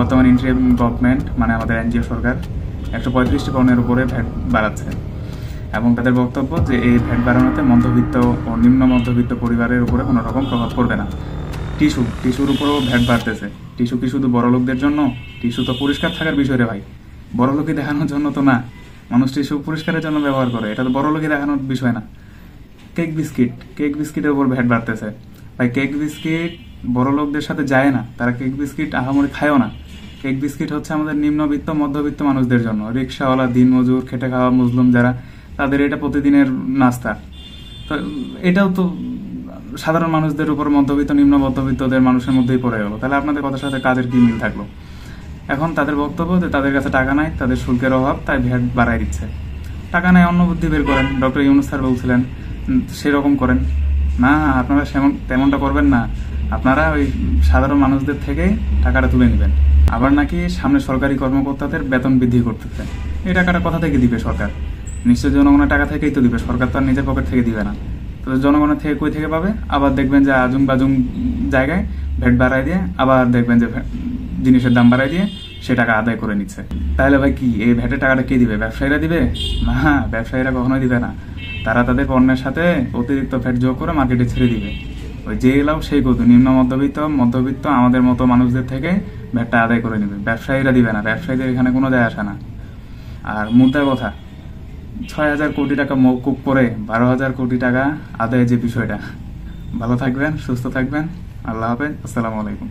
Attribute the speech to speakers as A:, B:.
A: বর্তমান interim government মানে আমাদের এনজিও সরকার 135টি পণ্যের উপরে ভ্যাট বাড়াচ্ছে এবং তাদের বক্তব্য যে এই ভ্যাট বাড়ানোতে মধ্যবিত্ত ও নিম্ন মধ্যবিত্ত পরিবারের উপরে কোনো রকম প্রভাব পড়বে না। টিস্যুর উপরেও ভ্যাট বাড়তেছে। টিস্যু কি শুধু বড় লোকদের জন্য? টিস্যু তো পরিষ্কার থাকার বিষয় রে ভাই, বড় লোকই দেখানোর জন্য তো না। মানুষ টিস্যু পরিষ্কারের জন্য ব্যবহার করে, এটা তো বড় লোকই দেখানোর বিষয় না। কেক বিস্কিটের উপর ভ্যাট বাড়তেছে ভাই। কেক বিস্কিট বড় লোকদের সাথে যায় না, তারা কেক বিস্কিট আহামরি খায়ও না। কেক বিস্কিট হচ্ছে আমাদের নিম্নবিত্ত মধ্যবিত্ত মানুষদের জন্য, রিক্সাওয়ালা, দিনমজুর, খেটে খাওয়া মুসলিম যারা, তাদের এটা প্রতিদিনের নাস্তা। তো এটাও তো সাধারণ মানুষদের উপর মধ্যবিত্ত নিম্ন মধ্যবিত্তদের মানুষের মধ্যেই পড়ে গেল। তাহলে আপনাদের কথার সাথে কাজের কি মিল থাকলো? এখন তাদের বক্তব্য যে তাদের কাছে টাকা নাই, তাদের শুল্কের অভাব, তাই ভ্যাট বাড়াই দিচ্ছে। টাকা নাই, অন্য বুদ্ধি বের করেন। ডক্টর ইউনূস স্যার বলছিলেন সেরকম করেন না, আপনারা তেমনটা করবেন না। আপনারা ওই সাধারণ মানুষদের থেকেই টাকাটা তুলে নেবেন। আবার নাকি সামনে সরকারি কর্মকর্তাদের বেতন বৃদ্ধি করতেছে। এই টাকাটা কোথা থেকে দিবে সরকার? নিশ্চয় জনগণের টাকা থেকেই তো দিবে, সরকার তো আর নিজের পকেট থেকে দিবে না। তো জনগণের থেকে কই থেকে পাবে? আবার দেখবেন যে আজুং বাজুং জায়গায় ভ্যাট বাড়াই দিয়ে আবার দেখবেন যে জিনিসের দাম বাড়াই দিয়ে সে টাকা আদায় করে নিচ্ছে। তাহলে ভাই কি এই ভ্যাটের টাকাটা কে দিবে? ব্যবসায়ীরা দিবে না, ব্যবসায়ীরা কখনোই দিবে না। তারা তাদের পণ্যের সাথে অতিরিক্ত ভ্যাট যোগ করে মার্কেটে ছেড়ে দিবে। ওই যে এলাও সেই কত নিম্ন মধ্যবিত্ত আমাদের মতো মানুষদের থেকে ভ্যাটটা আদায় করে নেবে। ব্যবসায়ীরা দিবে না, ব্যবসায়ীদের এখানে কোনো যায় আসে না। আর মুদ্রার কথা, 6,000 কোটি টাকা মওকুফ করে 12,000 কোটি টাকা আদায়ের যে বিষয়টা। ভালো থাকবেন, সুস্থ থাকবেন। আল্লাহ হাফেজ, আসসালামু আলাইকুম।